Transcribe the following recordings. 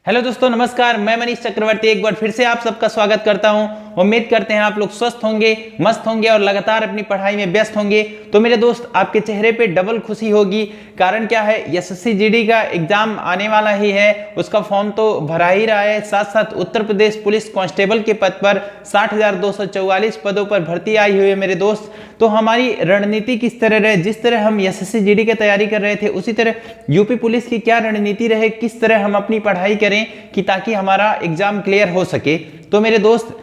Hello दोस्तों, नमस्कार। मैं मनीष चक्रवर्ती एक बार फिर से आप सबका स्वागत करता हूं। उम्मीद करते हैं आप लोग स्वस्थ होंगे, मस्त होंगे और लगातार अपनी पढ़ाई में व्यस्त होंगे। तो मेरे दोस्त, आपके चेहरे पे डबल खुशी होगी। कारण क्या है, एसएससी जीडी का एग्जाम आने वाला ही है। उसका फॉर्म तो भरा ही रहा है। साथ साथ उत्तर प्रदेश पुलिस कांस्टेबल के पद पर 60,244 पदों पर भर्ती आई हुई है मेरे दोस्त। तो हमारी रणनीति किस तरह रहे, जिस तरह हम एसएससी जीडी की तैयारी कर रहे थे उसी तरह यूपी पुलिस की क्या रणनीति रहे, किस तरह हम अपनी पढ़ाई करें कि ताकि हमारा एग्जाम क्लियर हो सके। तो मेरे दोस्त,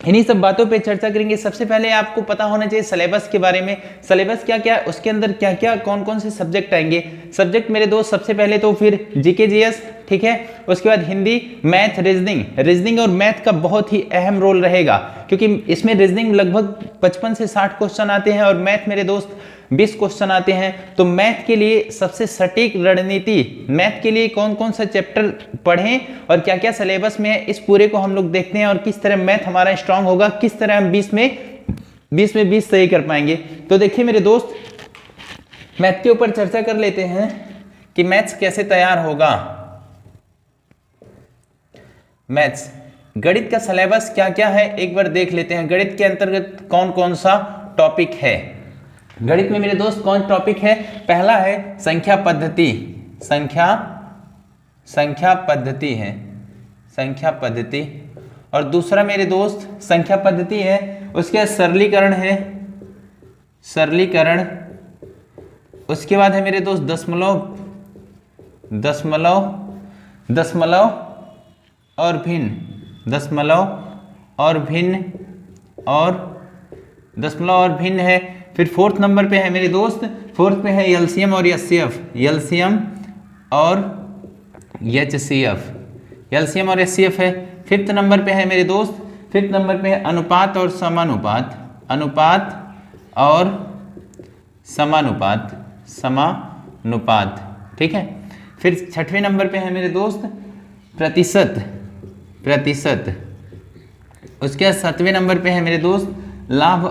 इन्हीं सब बातों पे चर्चा करेंगे। सबसे पहले आपको पता होना चाहिए सिलेबस के बारे में। सिलेबस क्या क्या है, उसके अंदर क्या क्या कौन कौन से सब्जेक्ट आएंगे। सब्जेक्ट मेरे दोस्त, सबसे पहले तो फिर जीके जीएस, ठीक है। उसके बाद हिंदी, मैथ, रीजनिंग और मैथ का बहुत ही अहम रोल रहेगा, क्योंकि इसमें रीजनिंग लगभग 55 से 60 क्वेश्चन आते हैं और मैथ मेरे दोस्त 20 क्वेश्चन आते हैं। तो मैथ के लिए सबसे सटीक रणनीति, मैथ के लिए कौन कौन सा चैप्टर पढ़ें और क्या क्या सिलेबस में है, इस पूरे को हम लोग देखते हैं और किस तरह मैथ हमारा स्ट्रांग होगा, किस तरह हम 20 में 20 सही कर पाएंगे। तो देखिए मेरे दोस्त, मैथ के ऊपर चर्चा कर लेते हैं कि मैथ्स कैसे तैयार होगा। मैथ्स, गणित का सिलेबस क्या क्या है एक बार देख लेते हैं। गणित के अंतर्गत कौन कौन सा टॉपिक है। गणित में मेरे दोस्त कौन टॉपिक है, पहला है संख्या पद्धति। संख्या पद्धति है, संख्या पद्धति। और दूसरा मेरे दोस्त संख्या पद्धति है, उसके बाद सरलीकरण है, सरलीकरण। उसके बाद है मेरे दोस्त दशमलव और भिन्न है। फिर फोर्थ नंबर पे है मेरे दोस्त, फोर्थ पे है एलसीएम और एचसीएफ, एलसीएम और एचसीएफ है। फिफ्थ नंबर पे है मेरे दोस्त, फिफ्थ नंबर पे है अनुपात और समानुपात, ठीक है। फिर छठवें नंबर पे है मेरे दोस्त प्रतिशत। उसके बाद सातवें नंबर पे है मेरे दोस्त लाभ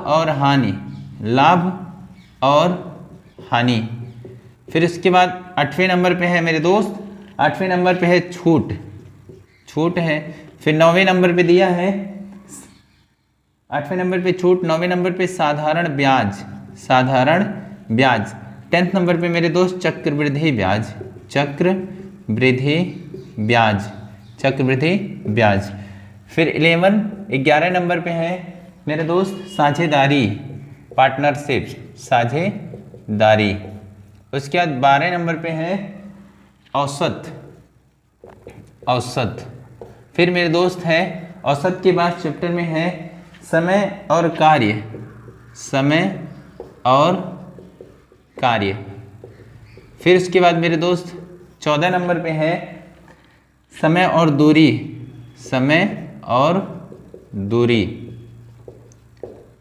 और हानि। फिर उसके बाद आठवें नंबर पे है मेरे दोस्त, आठवें नंबर पे है छूट है। फिर नौवें नंबर पे दिया है, आठवें नंबर पे छूट, नौवें नंबर पे साधारण ब्याज। 10th नंबर पे मेरे दोस्त चक्रवृद्धि ब्याज। फिर 11 नंबर पे है मेरे दोस्त साझेदारी, साझेदारी। उसके बाद 12 नंबर पे है औसत। फिर मेरे दोस्त है औसत के बाद चैप्टर में है समय और कार्य। फिर उसके बाद मेरे दोस्त 14 नंबर पे है समय और दूरी।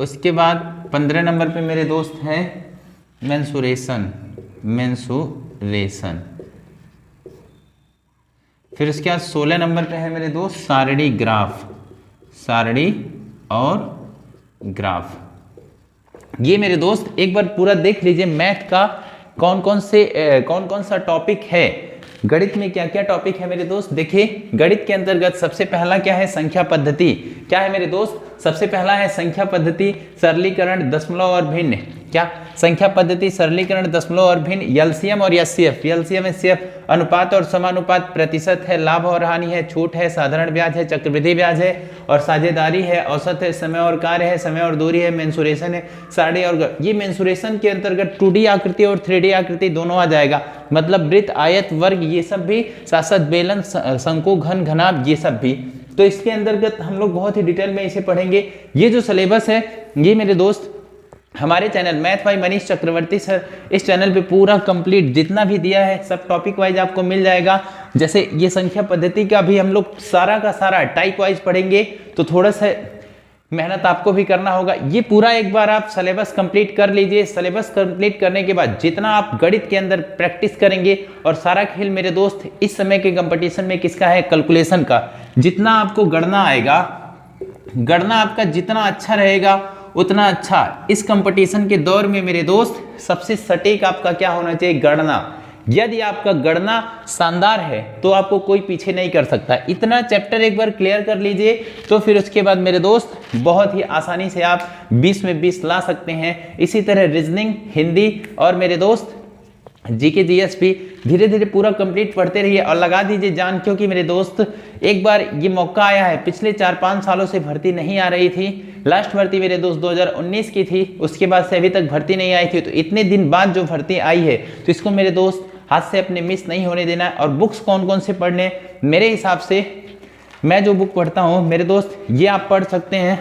उसके बाद 15 नंबर पे मेरे दोस्त है मेंसुरेशन। फिर उसके बाद 16 नंबर पे है मेरे दोस्त सारणी और ग्राफ। ये मेरे दोस्त एक बार पूरा देख लीजिए मैथ का कौन कौन सा टॉपिक है। गणित में क्या क्या टॉपिक है मेरे दोस्त, देखिए। गणित के अंतर्गत सबसे पहला क्या है, संख्या पद्धति। क्या है मेरे दोस्त, सबसे पहला है संख्या पद्धति, सरलीकरण, दशमलव और भिन्न। क्या, संख्या पद्धति, सरलीकरण, दशमलव और भिन्न, एलसीएम और एचसीएफ, अनुपात और समानुपात, प्रतिशत है, लाभ और हानि है, छूट है, साधारण ब्याज है, चक्रवृद्धि ब्याज है और साझेदारी है, औसत है, समय और कार्य है, समय और दूरी है, मेंसुरेशन है, सारणी और। ये मेंसुरेशन के अंतर्गत 2D आकृति और 3D आकृति दोनों आ जाएगा, मतलब वृत्त, आयत, वर्ग, ये सब भी, साथ साथ बेलन, शंकु, घन, घनाभ, ये सब भी। तो इसके अंतर्गत हम लोग बहुत ही डिटेल में इसे पढ़ेंगे। ये जो सिलेबस है ये मेरे दोस्त हमारे channel math by Manish Chakravarti sir, इस चैनल पे पूरा कंप्लीट जितना भी दिया है सब टॉपिक वाइज आपको मिल जाएगा। जैसे ये संख्या पद्धति का भी हम लोग सारा का सारा टाइप वाइज पढ़ेंगे, तो थोड़ा सा मेहनत आपको भी करना होगा। ये पूरा एक बार आप सिलेबस कंप्लीट कर लीजिए। सिलेबस कंप्लीट करने के बाद जितना आप गणित के अंदर प्रैक्टिस करेंगे, और सारा खेल मेरे दोस्त इस समय के कंपटीशन में किसका है, कैलकुलेशन का। जितना आपको गणना आएगा, गणना आपका जितना अच्छा रहेगा उतना अच्छा। इस कंपटीशन के दौर में मेरे दोस्त सबसे सटीक आपका क्या होना चाहिए, गणना। यदि आपका गणना शानदार है तो आपको कोई पीछे नहीं कर सकता। इतना चैप्टर एक बार क्लियर कर लीजिए तो फिर उसके बाद मेरे दोस्त बहुत ही आसानी से आप 20 में 20 ला सकते हैं। इसी तरह रीजनिंग, हिंदी और मेरे दोस्त जीके जीएस भी धीरे धीरे पूरा कंप्लीट पढ़ते रहिए और लगा दीजिए जान, क्योंकि मेरे दोस्त एक बार ये मौका आया है। पिछले 4-5 सालों से भर्ती नहीं आ रही थी। लास्ट भर्ती मेरे दोस्त 2019 की थी, उसके बाद से अभी तक भर्ती नहीं आई थी। तो इतने दिन बाद जो भर्ती आई है तो इसको मेरे दोस्त हाथ से अपने मिस नहीं होने देना है। और बुक्स कौन कौन से पढ़ने, मेरे हिसाब से मैं जो बुक पढ़ता हूँ मेरे दोस्त, ये आप पढ़ सकते हैं।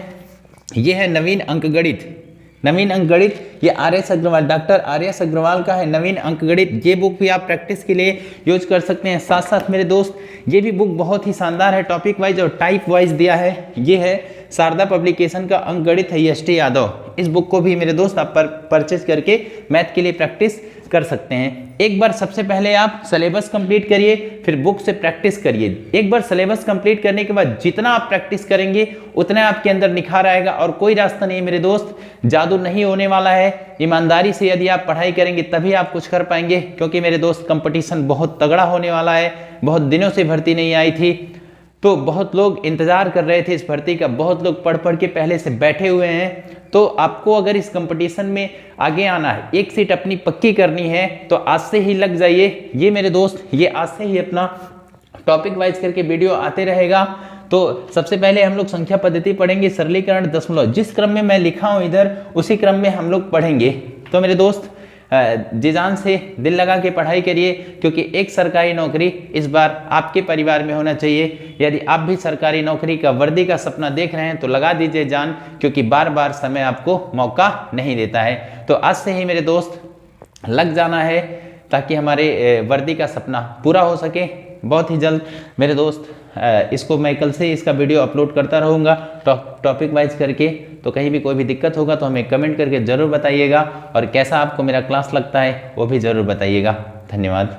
ये है नवीन अंकगणित। नवीन अंकगणित ये R S. Agarwal, doctor R S. Agarwal का है नवीन अंकगणित। ये बुक भी आप प्रैक्टिस के लिए यूज कर सकते हैं। साथ साथ मेरे दोस्त ये भी बुक बहुत ही शानदार है, टॉपिक वाइज और टाइप वाइज दिया है। ये है शारदा पब्लिकेशन का अंकगणित है, एस.टी. यादव। इस बुक को भी मेरे दोस्त आप परचेज करके मैथ के लिए प्रैक्टिस कर सकते हैं। एक बार सबसे पहले आप सिलेबस कंप्लीट करिए, फिर बुक से प्रैक्टिस करिए। एक बार सिलेबस कंप्लीट करने के बाद जितना आप प्रैक्टिस करेंगे उतना आपके अंदर निखार आएगा। और कोई रास्ता नहीं मेरे दोस्त, जादू नहीं होने वाला है। ईमानदारी से यदि आप पढ़ाई करेंगे तभी आप कुछ कर पाएंगे, क्योंकि मेरे दोस्त कंपटीशन बहुत तगड़ा होने वाला है। बहुत दिनों से भर्ती नहीं आई थी तो बहुत लोग इंतजार कर रहे थे इस भर्ती का, बहुत लोग पढ़ पढ़ के पहले से बैठे हुए हैं। तो आपको अगर इस कंपटीशन में आगे आना है, एक सीट अपनी पक्की करनी है, तो आज से ही लग जाइए। ये मेरे दोस्त ये आज से ही अपना टॉपिक वाइज करके वीडियो आते रहेगा। तो सबसे पहले हम लोग संख्या पद्धति पढ़ेंगे, सरलीकरण, दशमलव। जिस क्रम में मैं लिखा हूँ इधर उसी क्रम में हम लोग पढ़ेंगे। तो मेरे दोस्त जी जान से दिल लगा के पढ़ाई करिए, क्योंकि एक सरकारी नौकरी इस बार आपके परिवार में होना चाहिए। यदि आप भी सरकारी नौकरी का, वर्दी का सपना देख रहे हैं तो लगा दीजिए जान, क्योंकि बार बार समय आपको मौका नहीं देता है। तो आज से ही मेरे दोस्त लग जाना है ताकि हमारे वर्दी का सपना पूरा हो सके बहुत ही जल्द। मेरे दोस्त इसको मैं कल से इसका वीडियो अपलोड करता रहूँगा टॉपिक वाइज करके। तो कहीं भी कोई भी दिक्कत होगा तो हमें कमेंट करके ज़रूर बताइएगा, और कैसा आपको मेरा क्लास लगता है वो भी ज़रूर बताइएगा। धन्यवाद।